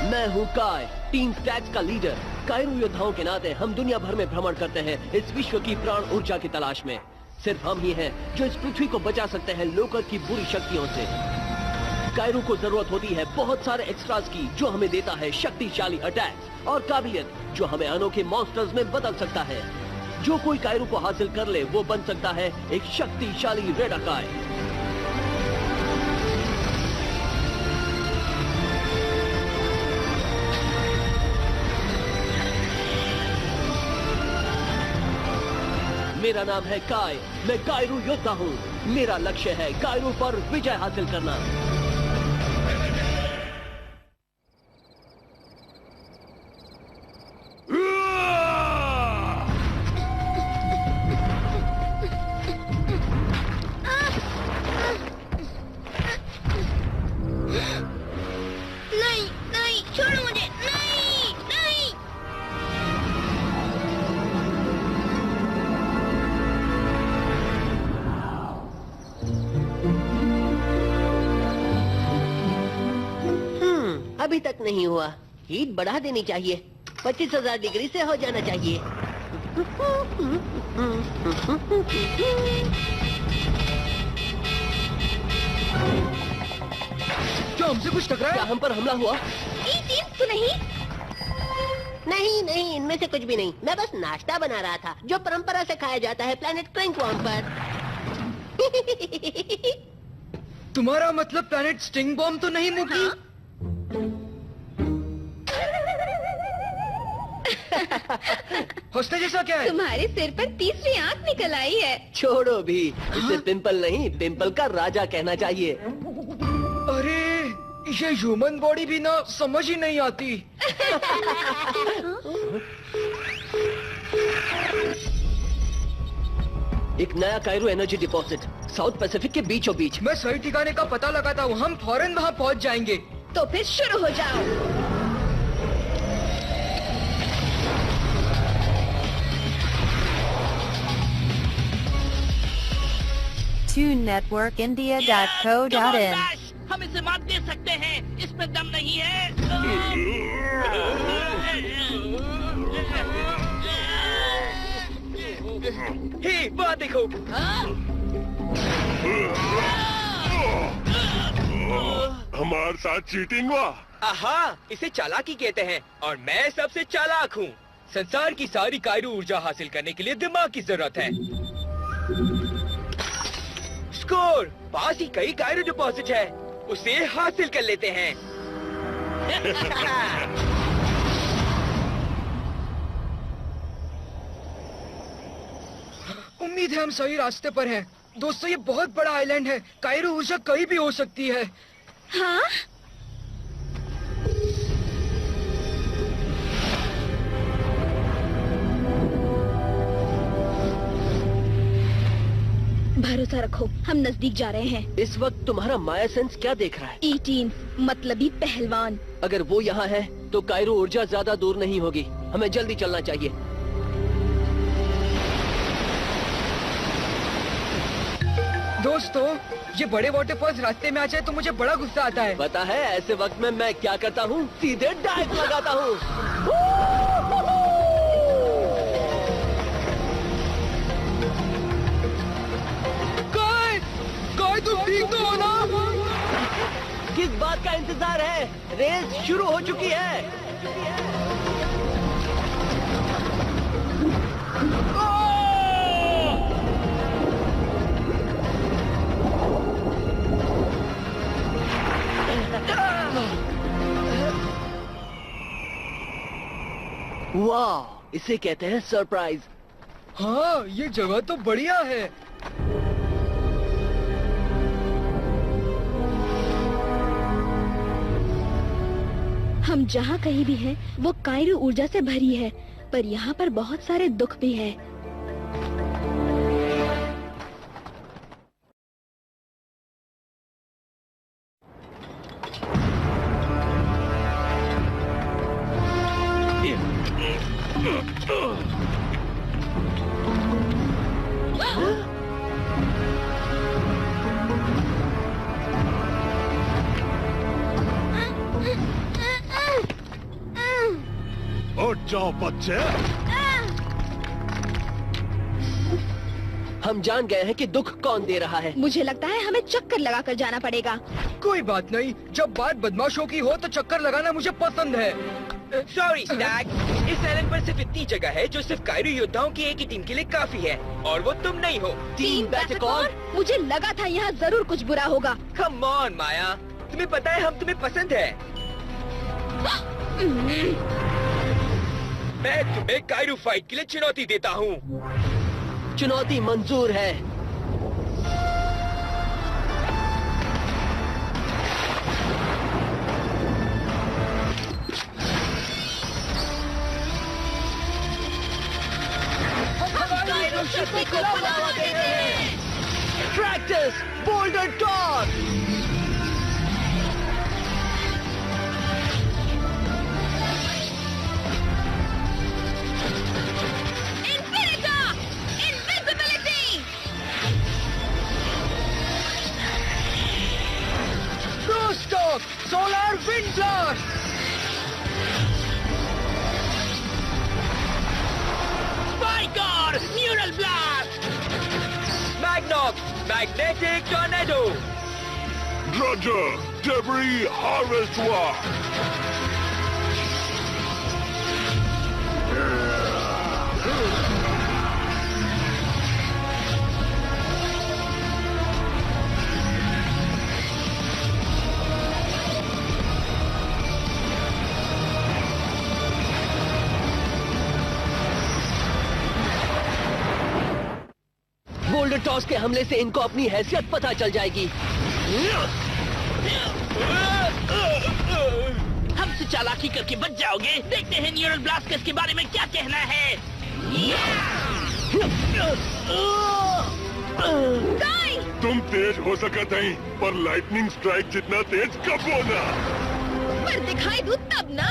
मैं हूँ काय, टीम स्टैग्स का लीडर। कायरू योद्धाओं के नाते हम दुनिया भर में भ्रमण करते हैं इस विश्व की प्राण ऊर्जा की तलाश में। सिर्फ हम ही हैं जो इस पृथ्वी को बचा सकते हैं लोकर की बुरी शक्तियों से। कायरू को जरूरत होती है बहुत सारे एक्स्ट्रास की, जो हमें देता है शक्तिशाली अटैक्स और काबिलियत जो हमें अनोखे मॉन्स्टर्स में बदल सकता है। जो कोई कायरू को हासिल कर ले वो बन सकता है एक शक्तिशाली रेडाकाय। मेरा नाम है काय, मैं कायरू योद्धा हूँ। मेरा लक्ष्य है कायरू पर विजय हासिल करना। नहीं नहीं, छोड़ो मुझे, नहीं नहीं। अभी तक नहीं हुआ। हीट बढ़ा देनी चाहिए। 25,000 डिग्री से हो जाना चाहिए। क्या हमसे कुछ टकराया? क्या हम पर हमला हुआ? तो नहीं। नहीं नहीं, इनमें से कुछ भी नहीं। मैं बस नाश्ता बना रहा था जो परंपरा से खाया जाता है प्लेनेट क्रिंकवॉर्म पर। तुम्हारा मतलब प्लेनेट स्टिंग बॉम्ब तो नहीं मुकी? हाँ? हंसने जैसा क्या है? तुम्हारे सिर पर तीसरी आंख निकल आई है। छोड़ो भी, इसे पिंपल नहीं, पिंपल का राजा कहना चाहिए। अरे ये ह्यूमन बॉडी भी ना समझ ही नहीं आती। एक नया कायरू एनर्जी डिपॉजिट साउथ पैसिफिक के बीचों बीच। मैं सही ठिकाने का पता लगाता हूँ, हम फौरन वहाँ पहुँच जाएंगे। तो फिर शुरू हो जाओ। TuneNetworkIndia.co.in हम इसे मात दे सकते हैं, इसमें दम नहीं है। हे, वहाँ देखो। हमारे साथ चीटिंग हुआ। आहा, इसे चालाकी कहते हैं और मैं सबसे चालाक हूँ। संसार की सारी कायरू ऊर्जा हासिल करने के लिए दिमाग की जरूरत है। स्कोर, पास ही कई कायरू डिपॉजिट है, उसे हासिल कर लेते हैं। उम्मीद है हम सही रास्ते पर हैं। दोस्तों, ये बहुत बड़ा आइलैंड है, कायरू ऊर्जा कहीं भी हो सकती है। हाँ? भरोसा रखो, हम नजदीक जा रहे हैं। इस वक्त तुम्हारा माया सेंस क्या देख रहा है? 18 मतलबी पहलवान। अगर वो यहाँ है तो कायरू ऊर्जा ज्यादा दूर नहीं होगी। हमें जल्दी चलना चाहिए। दोस्तों, ये बड़े वाटरफॉल्स रास्ते में आ जाए तो मुझे बड़ा गुस्सा आता है। पता है ऐसे वक्त में मैं क्या करता हूँ? सीधे डाइव लगाता हूँ। काय, तुम ठीक तो हो ना? किस बात का इंतजार है? रेस शुरू हो चुकी है। वाह, इसे कहते हैं सरप्राइज। हाँ, ये जगह तो बढ़िया है। हम जहाँ कहीं भी हैं, वो कायरू ऊर्जा से भरी है, पर यहाँ पर बहुत सारे दुख भी है। जाओ बच्चे। हम जान गए हैं कि दुख कौन दे रहा है। मुझे लगता है हमें चक्कर लगाकर जाना पड़ेगा। कोई बात नहीं, जब बात बदमाशों की हो तो चक्कर लगाना मुझे पसंद है। सॉरी स्टैग, इस आइलैंड पर सिर्फ इतनी जगह है जो सिर्फ कायरो योद्धाओं की एक ही टीम के लिए काफी है, और वो तुम नहीं हो। टीम बैटकॉन। मुझे लगा था यहाँ जरूर कुछ बुरा होगा। कम ऑन माया, तुम्हें पता है हम तुम्हें पसंद है। मैं तुम्हें कायरो फाइट के लिए चुनौती देता हूँ। चुनौती मंजूर है। शक्ति को बढ़ावा देते हैं। Practice boulder toss. Infinita, invisibility. Prostok, solar wind blast. Spiker, neural blast. Magnok, magnetic tornado. Drudger, debris harvest walk. Boulder toss के हमले से इनको अपनी हैसियत पता चल जाएगी। हमसे चालाकी करके बच जाओगे। देखते हैं न्यूरल ब्लास्ट का इसके बारे में क्या कहना है। तुम तेज हो सकत नहीं, पर लाइटनिंग स्ट्राइक जितना तेज कब होना। पर दिखाई दूं तब ना।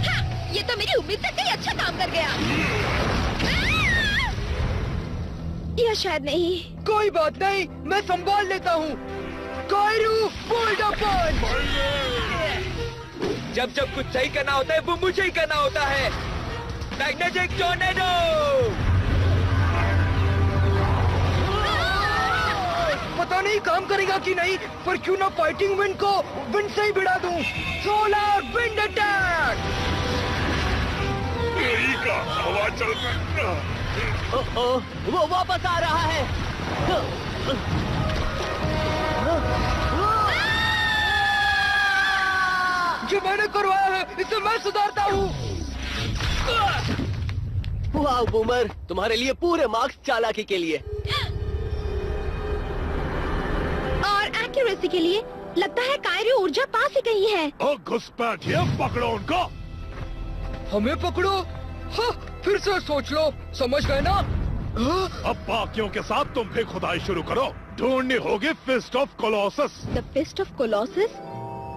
हाँ, ये तो मेरी उम्मीद से कहीं अच्छा काम कर गया। या शायद नहीं। कोई बात नहीं, मैं संभाल लेता हूँ। कायरो बोल्डर पंच। जब जब कुछ सही करना होता है वो मुझे ही करना होता है। Magnetic tornado. पता नहीं काम करेगा कि नहीं, पर क्यों ना फाइटिंग विंड को विंड से ही भिड़ा दूं। Solar wind attack. यही का हवा चल रहा। वो वापस आ रहा है। जो मैंने करवाया है इसे मैं सुधारता हूँ। वाह बूमर, तुम्हारे लिए पूरे मार्क्स चालाकी के लिए। और एक्यूरेसी के लिए। लगता है कायरो ऊर्जा पास ही कहीं है। घुसपैठ, ये पकड़ो उनको। हमें पकड़ो? हाँ, फिर से सोच लो, समझ गए ना? अब बाकियों के साथ तुम भी खुदाई शुरू करो। ढूंढनी होगी fist of Colossus. The fist of Colossus?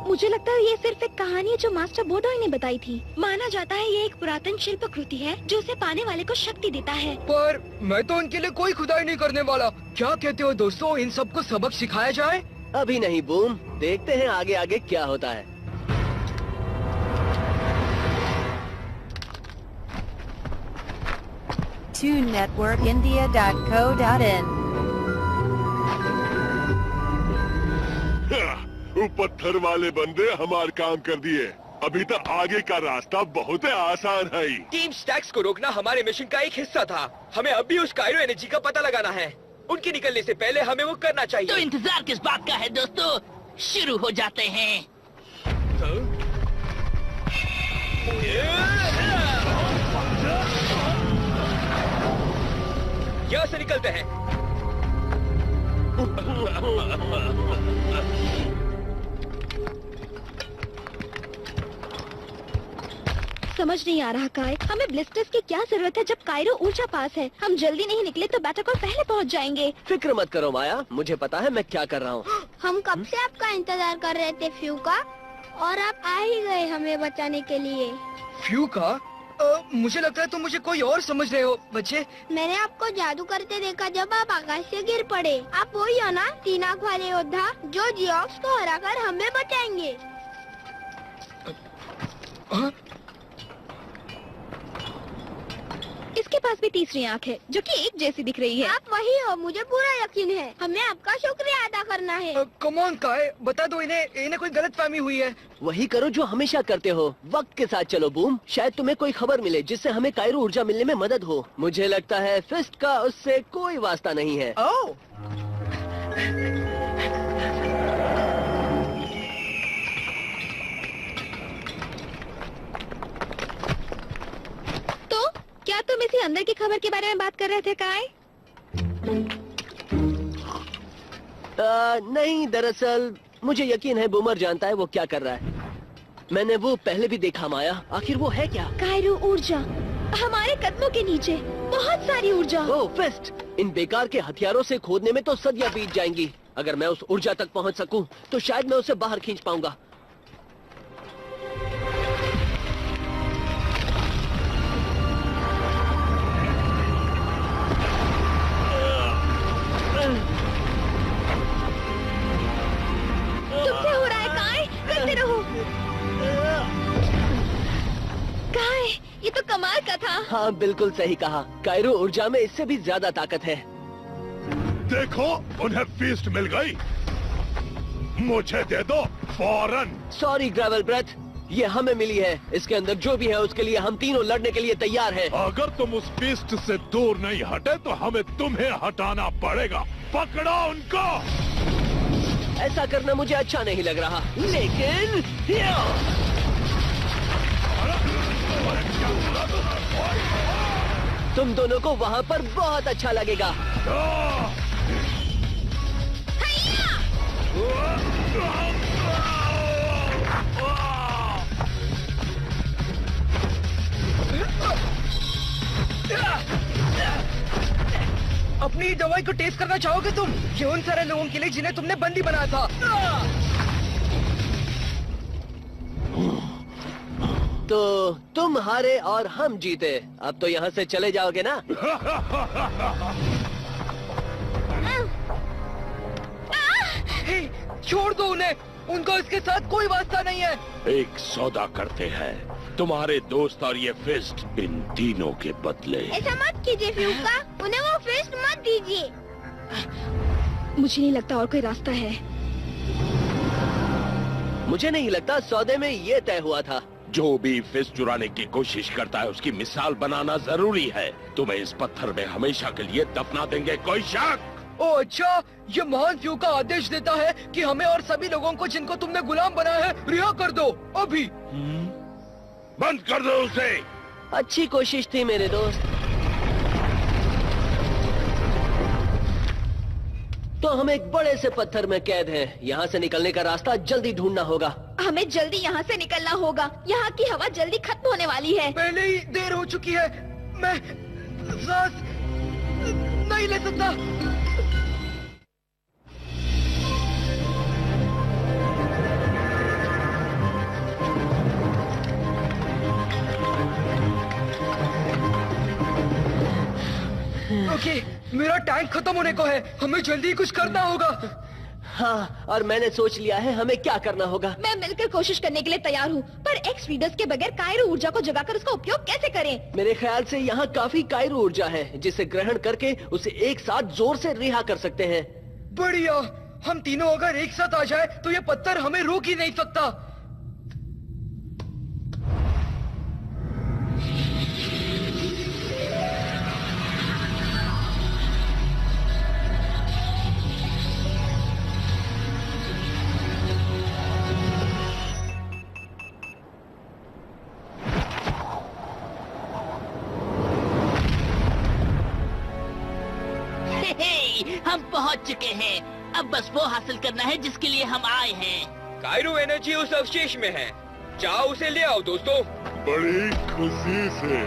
मुझे लगता है ये सिर्फ एक कहानी है जो मास्टर बोडोय ने बताई थी। माना जाता है ये एक पुरातन शिल्पकृति है जो उसे पाने वाले को शक्ति देता है। पर मैं तो उनके लिए कोई खुदाई नहीं करने वाला। क्या कहते हो दोस्तों, इन सबको सबक सिखाया जाए? अभी नहीं बूम, देखते हैं आगे आगे क्या होता है। TuneNetworkIndia.co.in वो पत्थर वाले बंदे हमार काम कर दिए। अभी तक आगे का रास्ता बहुत आसान है। टीम स्टैक्स को रोकना हमारे मिशन का एक हिस्सा था। हमें अब भी उस कायरो एनर्जी का पता लगाना है। उनके निकलने से पहले हमें वो करना चाहिए। तो इंतजार किस बात का है दोस्तों, शुरू हो जाते हैं। यहाँ से निकलते हैं। समझ नहीं आ रहा काय, हमें ब्लिस्टर्स की क्या जरूरत है जब कायरो ऊर्जा पास है। हम जल्दी नहीं निकले तो बैटरकॉन पहले पहुंच जाएंगे। फिक्र मत करो माया, मुझे पता है मैं क्या कर रहा हूँ। हम कब से आपका इंतजार कर रहे थे फ्यू का, और आप आ ही गए हमें बचाने के लिए। फ्यू का? मुझे लगता है तुम मुझे कोई और समझ रहे हो बच्चे। मैंने आपको जादू करते देखा जब आप आकाश से गिर पड़े। आप वही हो ना, 3 आंख वाले योद्धा जो जियोक्स को हराकर हमें बचाएंगे। पास भी तीसरी आँख है जो कि एक जैसी दिख रही है। आप वही हो, मुझे पूरा यकीन है। हमें आपका शुक्रिया अदा करना है। कम ऑन काय, बता दो इन्हें कोई गलतफहमी हुई है। वही करो जो हमेशा करते हो, वक्त के साथ चलो बूम। शायद तुम्हें कोई खबर मिले जिससे हमें कायरो ऊर्जा मिलने में मदद हो। मुझे लगता है फिस्ट का उससे कोई वास्ता नहीं है। ओह, तो क्या तुम इसी अंदर की खबर के बारे में बात कर रहे थे काय? नहीं, दरअसल मुझे यकीन है बूमर जानता है वो क्या कर रहा है। मैंने वो पहले भी देखा माया। आखिर वो है क्या? कायरो ऊर्जा हमारे कदमों के नीचे, बहुत सारी ऊर्जा। ओह फिस्ट, इन बेकार के हथियारों से खोदने में तो सदियां बीत जाएंगी। अगर मैं उस ऊर्जा तक पहुंच सकूं, तो शायद मैं उसे बाहर खींच पाऊंगा। तुमसे हो रहा है काय, करते रहो। काय, ये तो कमाल का था। हाँ बिल्कुल सही कहा। कायरो ऊर्जा में इससे भी ज्यादा ताकत है। देखो, उन्हें फीस्ट मिल गई। मुझे दे दो फौरन। सॉरी ग्रेवल ब्रेथ, ये हमें मिली है। इसके अंदर जो भी है उसके लिए हम तीनों लड़ने के लिए तैयार हैं। अगर तुम उस फीस्ट से दूर नहीं हटे तो हमें तुम्हें हटाना पड़ेगा। पकड़ो उनको। ऐसा करना मुझे अच्छा नहीं लग रहा, लेकिन तुम दोनों को वहाँ पर बहुत अच्छा लगेगा। अपनी दवाई को टेस्ट करना चाहोगे तुम? ये उन सारे लोगों के लिए जिन्हें तुमने बंदी बनाया था। तो तुम हारे और हम जीते। अब तो यहाँ से चले जाओगे ना? हे, छोड़ दो उन्हें, उनको इसके साथ कोई वास्ता नहीं है। एक सौदा करते हैं, तुम्हारे दोस्त और ये फिस्ट, इन तीनों के बदले। ऐसा मत कीजिए फ्यूका, उन्हें वो फिस्ट मत दीजिए। मुझे नहीं लगता और कोई रास्ता है। मुझे नहीं लगता सौदे में ये तय हुआ था। जो भी फिस्ट चुराने की कोशिश करता है उसकी मिसाल बनाना जरूरी है। तुम्हें इस पत्थर में हमेशा के लिए दफना देंगे, कोई शक? ओ अच्छा, ये महान फ्यू का आदेश देता है कि हमें और सभी लोगों को जिनको तुमने गुलाम बनाया है रिहा कर दो अभी। बंद कर दो उसे। अच्छी कोशिश थी मेरे दोस्त। तो हम एक बड़े से पत्थर में कैद हैं। यहाँ से निकलने का रास्ता जल्दी ढूंढना होगा। हमें जल्दी यहाँ से निकलना होगा। यहाँ की हवा जल्दी खत्म होने वाली है। पहले ही देर हो चुकी है। मैं सांस नहीं ले सकता। ओके, मेरा टैंक खत्म होने को है। हमें जल्दी कुछ करना होगा। हाँ, और मैंने सोच लिया है हमें क्या करना होगा। मैं मिलकर कोशिश करने के लिए तैयार हूँ, पर एक्स रीडर्स के बगैर कायरो ऊर्जा को जगाकर उसका उपयोग कैसे करें? मेरे ख्याल से यहाँ काफी कायरो ऊर्जा है जिसे ग्रहण करके उसे एक साथ जोर से रिहा कर सकते हैं। बढ़िया, हम तीनों अगर एक साथ आ जाए तो ये पत्थर हमें रोक ही नहीं सकता। हम पहुंच चुके हैं। अब बस वो हासिल करना है जिसके लिए हम आए हैं। कायरो एनर्जी उस अवशेष में है। जाओ उसे ले आओ दोस्तों। बड़ी खुशी से।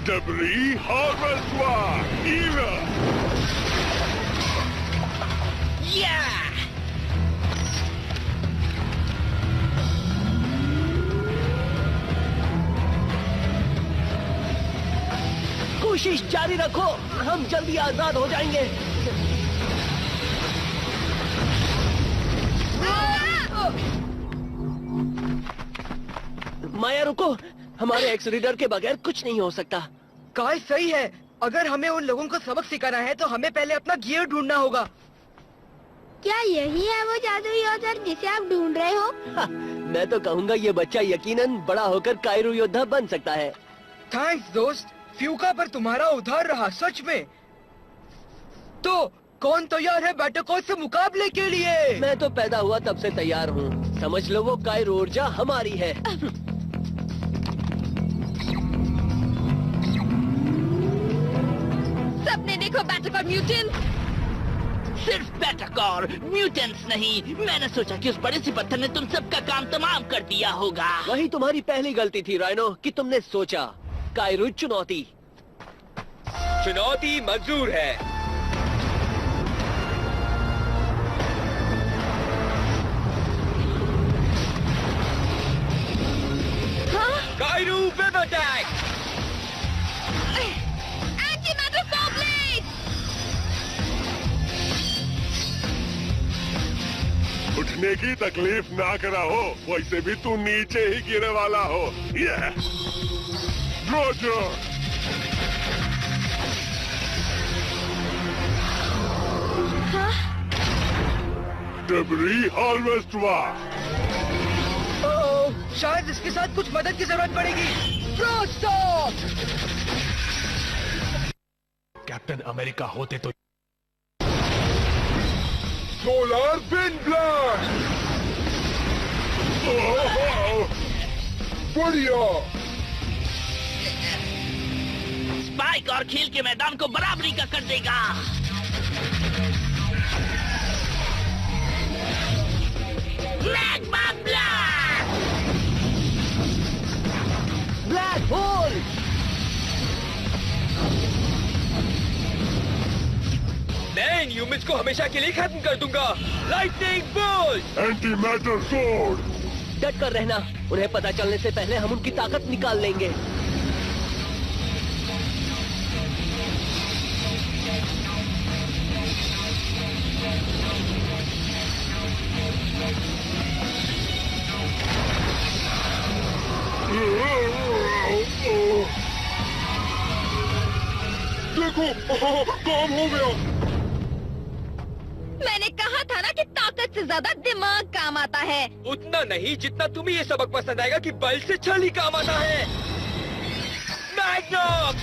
डबरी हार्वेस्टवा ईवा। या! कोशिश जारी रखो, हम जल्दी आजाद हो जाएंगे। माया रुको, हमारे एक्स रीडर के बगैर कुछ नहीं हो सकता। काय सही है। अगर हमें उन लोगों को सबक सिखाना है तो हमें पहले अपना गियर ढूंढना होगा। क्या यही है वो जादुई औजार जिसे आप ढूंढ रहे हो? मैं तो कहूँगा ये बच्चा यकीनन बड़ा होकर कायरू योद्धा बन सकता है। थैंक्स दोस्त, फ्यूका पर तुम्हारा उधार रहा सच में। तो कौन तैयार है बैटरकॉल से मुकाबले के लिए? मैं तो पैदा हुआ तब से तैयार हूँ। समझ लो वो कायरू ऊर्जा हमारी है। सबने देखो बैटरकॉल म्यूटेंट। सिर्फ बैटरकॉर, म्यूटेंट्स नहीं। मैंने सोचा कि उस बड़े से पत्थर ने तुम सबका काम तमाम कर दिया होगा। वही तुम्हारी पहली गलती थी राइनो कि तुमने सोचा। कायरू चुनौती मंजूर है। कायरू वेब अटैक। उठने की तकलीफ ना करा हो, वैसे भी तू नीचे ही गिरने वाला हो। Roger, debris harvester. शायद इसके साथ कुछ मदद की जरूरत पड़ेगी। कैप्टन अमेरिका होते तो सोलर विंड ब्लास्ट। बढ़िया। स्पाइक और खेल के मैदान को बराबरी का कर देगा। Magma blast. Black hole. मैं इन ह्यूमन्स को हमेशा के लिए खत्म कर दूंगा। Lightning bolt. Anti matter sword. डट कर रहना, उन्हें पता चलने से पहले हम उनकी ताकत निकाल लेंगे। देखो, काम हो गया। मैंने कहा था ना कि ताकत से ज्यादा दिमाग काम आता है। उतना नहीं जितना तुम्हें ये सबक पसंद आएगा कि बल से छल ही काम आता है। मैग्नम।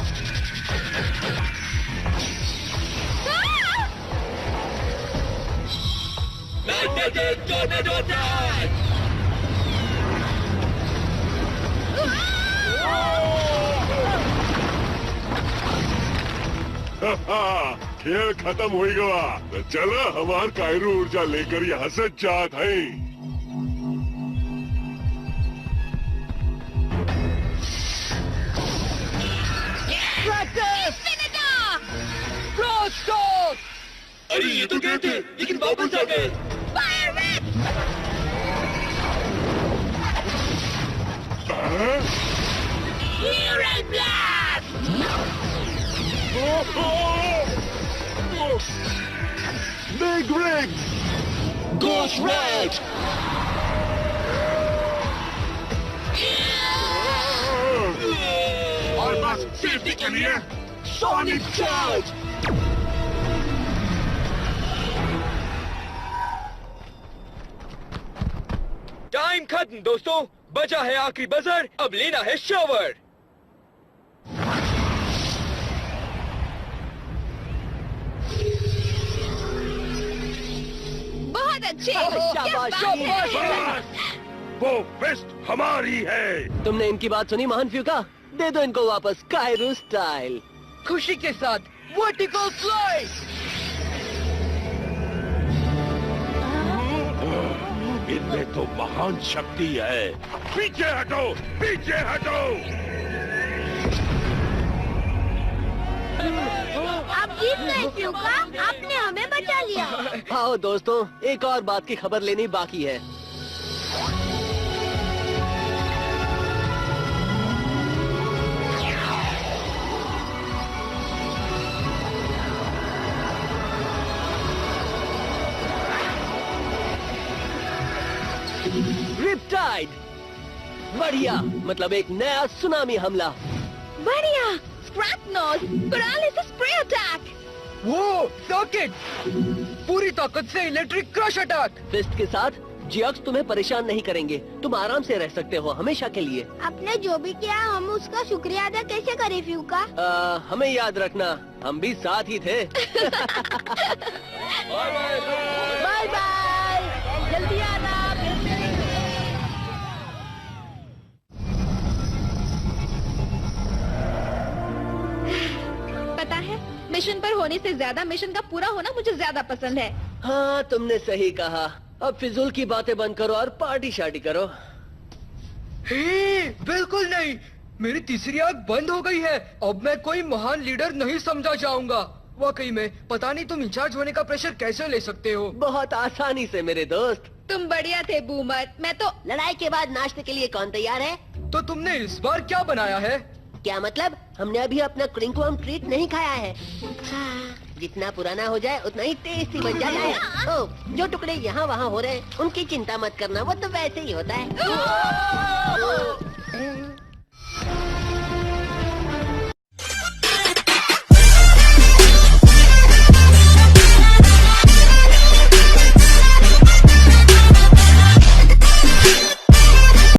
Magnetic tornado attack. खेल खत्म हो गया। तो चलो हमार कायरू ऊर्जा लेकर यहाँ से जात है। अरे ये तो गए थे लेकिन वापस आ गए। Big rig! Ghost Red! और बस सेफ्टी के लिए Sonic Charge! टाइम खत्म दोस्तों, बचा है आखिरी बजर। अब लेना है शॉवर। बहुत अच्छे। शाबाश, शाबाश। वो फिस्ट हमारी है। तुमने इनकी बात सुनी महान फ्यूका? दे दो इनको वापस कायरू स्टाइल। खुशी के साथ वर्टिकल स्लाइस। इनमें तो महान शक्ति है। पीछे हटो, पीछे हटो। आप जीत गए फ्यूका, आपने हमें बचा लिया। आओ दोस्तों, एक और बात की खबर लेनी बाकी है। रिपटाइड। बढ़िया, मतलब एक नया सुनामी हमला। बढ़िया। क्रैकनोस, पैरालिसिस स्प्रे अटैक। वो सॉकेट, पूरी ताकत से इलेक्ट्रिक क्रश अटैक। फिस्ट के साथ जियोक्स तुम्हें परेशान नहीं करेंगे, तुम आराम से रह सकते हो हमेशा के लिए। आपने जो भी किया हम उसका शुक्रिया अदा कैसे करें फ्यूका? हमें याद रखना, हम भी साथ ही थे। बाय बाय, जल्दी आना। पता है, मिशन पर होने से ज्यादा मिशन का पूरा होना मुझे ज्यादा पसंद है। हाँ, तुमने सही कहा। अब फिजूल की बातें बंद करो और पार्टी शार्टी करो। हे, बिल्कुल नहीं। मेरी तीसरी आंख बंद हो गई है। अब मैं कोई महान लीडर नहीं समझा जाऊंगा। वाकई में पता नहीं तुम इंचार्ज होने का प्रेशर कैसे ले सकते हो। बहुत आसानी से मेरे दोस्त। तुम बढ़िया थे बूमर। मैं तो लड़ाई के बाद नाश्ते के लिए कौन तैयार है? तो तुमने इस बार क्या बनाया है? क्या मतलब? हमने अभी अपना क्रिंकवम ट्रीट नहीं खाया है। हाँ, जितना पुराना हो जाए उतना ही टेस्टी बन जाता है। ओ, जो टुकड़े यहाँ वहाँ हो रहे हैं उनकी चिंता मत करना, वो तो वैसे ही होता है।